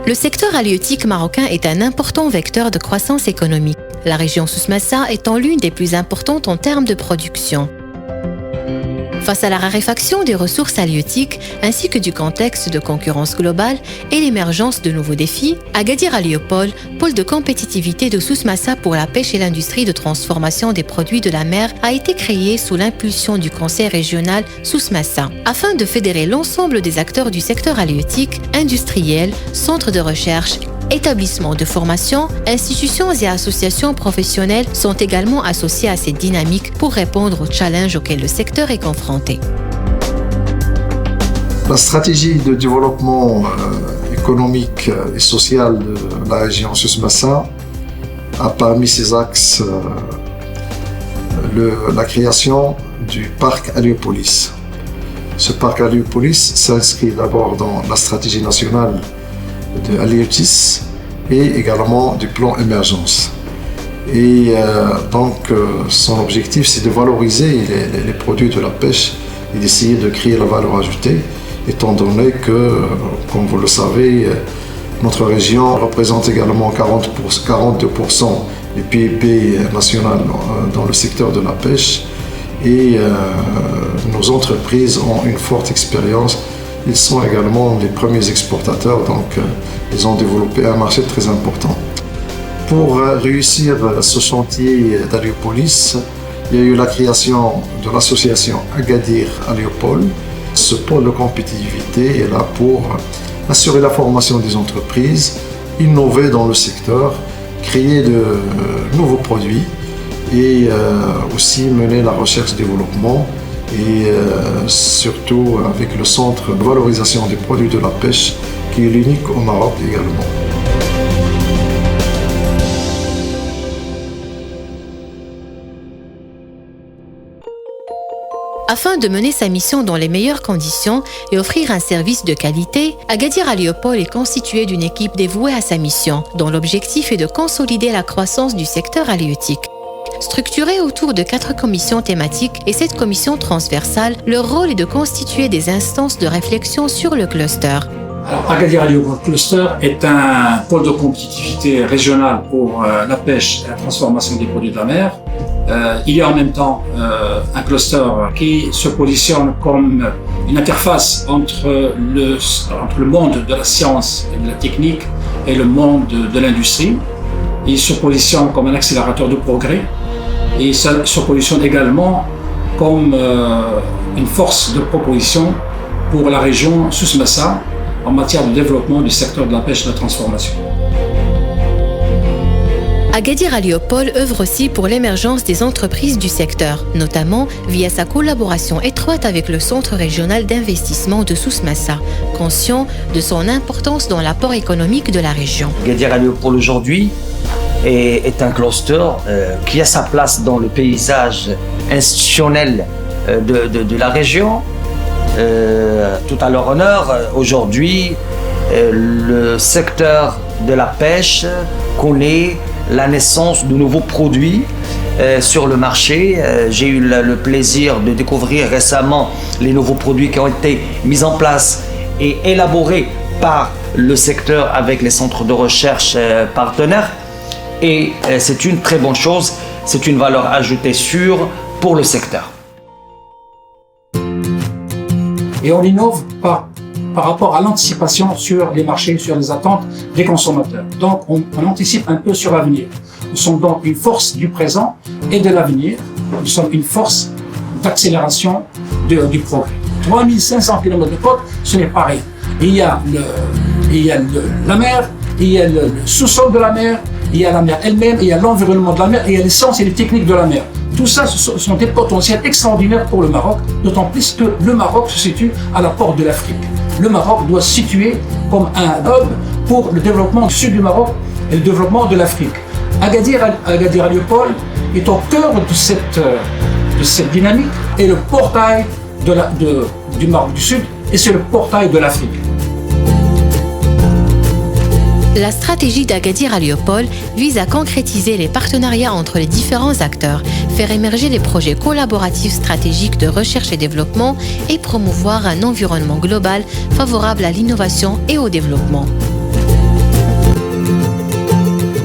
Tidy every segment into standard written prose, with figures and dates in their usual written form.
Le secteur halieutique marocain est un important vecteur de croissance économique, la région Souss-Massa étant l'une des plus importantes en termes de production. Face à la raréfaction des ressources halieutiques ainsi que du contexte de concurrence globale et l'émergence de nouveaux défis, Agadir Haliopol, pôle de compétitivité de Souss-Massa pour la pêche et l'industrie de transformation des produits de la mer, a été créé sous l'impulsion du Conseil régional Souss-Massa, afin de fédérer l'ensemble des acteurs du secteur halieutique, industriels, centres de recherche, établissements de formation, institutions et associations professionnelles sont également associés à cette dynamique pour répondre aux challenges auxquels le secteur est confronté. La stratégie de développement économique et social de la région Souss-Massa a parmi ses axes la création du parc Haliopolis. Ce parc Haliopolis s'inscrit d'abord dans la stratégie nationale de Haliotis et également du plan émergence. Et son objectif, c'est de valoriser les produits de la pêche et d'essayer de créer la valeur ajoutée, étant donné que, comme vous le savez, notre région représente également 42% du PIB national dans le secteur de la pêche et nos entreprises ont une forte expérience. Ils sont également les premiers exportateurs, donc ils ont développé un marché très important. Pour réussir ce chantier d'Haliopolis, il y a eu la création de l'association Agadir Haliopol. Ce pôle de compétitivité est là pour assurer la formation des entreprises, innover dans le secteur, créer de nouveaux produits et aussi mener la recherche-développement et surtout avec le centre de valorisation des produits de la pêche qui est l'unique au Maroc également. Afin de mener sa mission dans les meilleures conditions et offrir un service de qualité, Agadir Haliopol est constitué d'une équipe dévouée à sa mission, dont l'objectif est de consolider la croissance du secteur halieutiques. Structurée autour de 4 commissions thématiques et 7 commissions transversales, leur rôle est de constituer des instances de réflexion sur le cluster. Alors, Agadir Haliopol Cluster est un pôle de compétitivité régional pour la pêche et la transformation des produits de la mer. Il y a en même temps un cluster qui se positionne comme une interface entre le monde de la science et de la technique et le monde de l'industrie. Il se positionne comme un accélérateur de progrès et ça se positionne également comme une force de proposition pour la région Souss-Massa en matière de développement du secteur de la pêche et de la transformation. Agadir Haliopol œuvre aussi pour l'émergence des entreprises du secteur, notamment via sa collaboration étroite avec le Centre régional d'investissement de Souss-Massa, conscient de son importance dans l'apport économique de la région. Agadir Haliopol aujourd'hui est un cluster qui a sa place dans le paysage institutionnel de la région. Tout à leur honneur, aujourd'hui, le secteur de la pêche connaît la naissance de nouveaux produits sur le marché. J'ai eu le plaisir de découvrir récemment les nouveaux produits qui ont été mis en place et élaborés par le secteur avec les centres de recherche partenaires. Et c'est une très bonne chose, c'est une valeur ajoutée sûre pour le secteur. Et on innove par rapport à l'anticipation sur les marchés, sur les attentes des consommateurs. Donc on anticipe un peu sur l'avenir. Nous sommes donc une force du présent et de l'avenir. Nous sommes une force d'accélération du progrès. 3500 km de côte, ce n'est pas rien. Il y a la mer, il y a le sous-sol de la mer, il y a la mer elle-même, il y a l'environnement de la mer, et il y a les sciences et les techniques de la mer. Tout ça, ce sont des potentiels extraordinaires pour le Maroc, d'autant plus que le Maroc se situe à la porte de l'Afrique. Le Maroc doit se situer comme un hub pour le développement du sud du Maroc et le développement de l'Afrique. Agadir Haliopol est au cœur de cette dynamique et le portail du Maroc du Sud, et c'est le portail de l'Afrique. La stratégie d'Agadir Haliopol vise à concrétiser les partenariats entre les différents acteurs, faire émerger les projets collaboratifs stratégiques de recherche et développement et promouvoir un environnement global favorable à l'innovation et au développement.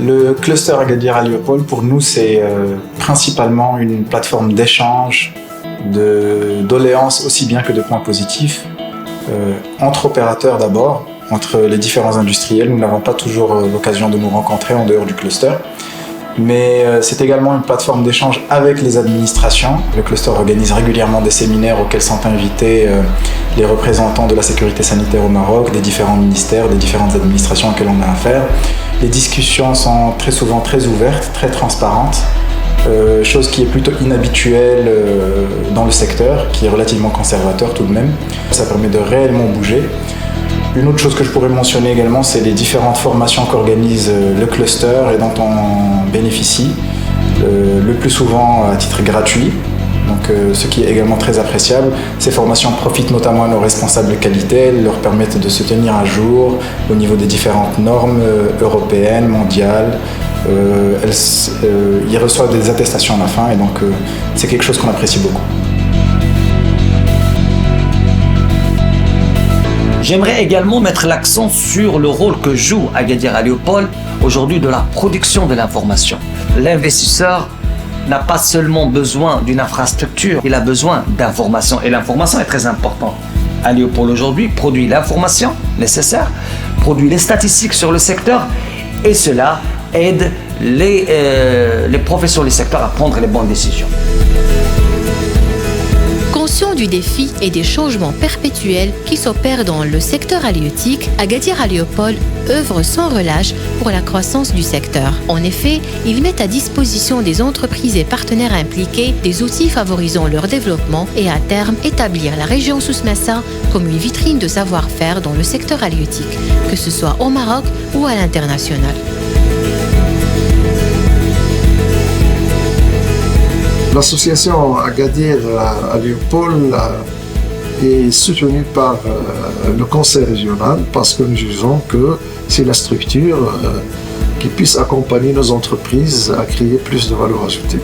Le cluster Agadir Héliopoles, pour nous, c'est principalement une plateforme d'échange, de doléances aussi bien que de points positifs, entre opérateurs d'abord, entre les différents industriels. Nous n'avons pas toujours l'occasion de nous rencontrer en dehors du cluster. Mais c'est également une plateforme d'échange avec les administrations. Le cluster organise régulièrement des séminaires auxquels sont invités les représentants de la sécurité sanitaire au Maroc, des différents ministères, des différentes administrations auxquelles on a affaire. Les discussions sont très souvent très ouvertes, très transparentes, chose qui est plutôt inhabituelle dans le secteur, qui est relativement conservateur tout de même. Ça permet de réellement bouger. Une autre chose que je pourrais mentionner également, c'est les différentes formations qu'organise le cluster et dont on bénéficie, le plus souvent à titre gratuit. Donc, ce qui est également très appréciable. Ces formations profitent notamment à nos responsables de qualité, elles leur permettent de se tenir à jour au niveau des différentes normes européennes, mondiales. Ils reçoivent des attestations à la fin et donc c'est quelque chose qu'on apprécie beaucoup. J'aimerais également mettre l'accent sur le rôle que joue Agadir Héliopoles aujourd'hui de la production de l'information. L'investisseur n'a pas seulement besoin d'une infrastructure, il a besoin d'information et l'information est très importante. Héliopoles aujourd'hui produit l'information nécessaire, produit les statistiques sur le secteur et cela aide les professionnels du secteur à prendre les bonnes décisions. Conscient du défi et des changements perpétuels qui s'opèrent dans le secteur halieutique, Agadir Héliopoles œuvre sans relâche pour la croissance du secteur. En effet, il met à disposition des entreprises et partenaires impliqués des outils favorisant leur développement et à terme établir la région Souss-Massa comme une vitrine de savoir-faire dans le secteur halieutique, que ce soit au Maroc ou à l'international. L'association Agadir Héliopoles est soutenue par le conseil régional parce que nous jugeons que c'est la structure qui puisse accompagner nos entreprises à créer plus de valeur ajoutée.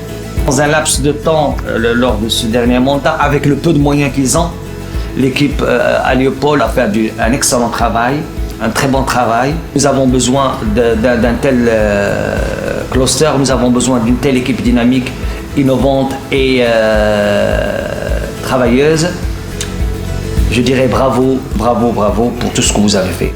Dans un laps de temps, lors de ce dernier mandat, avec le peu de moyens qu'ils ont, l'équipe Héliopoles a fait un excellent travail, un très bon travail. Nous avons besoin d'un tel cluster, nous avons besoin d'une telle équipe dynamique, innovante et travailleuse. Je dirais bravo, bravo, bravo pour tout ce que vous avez fait.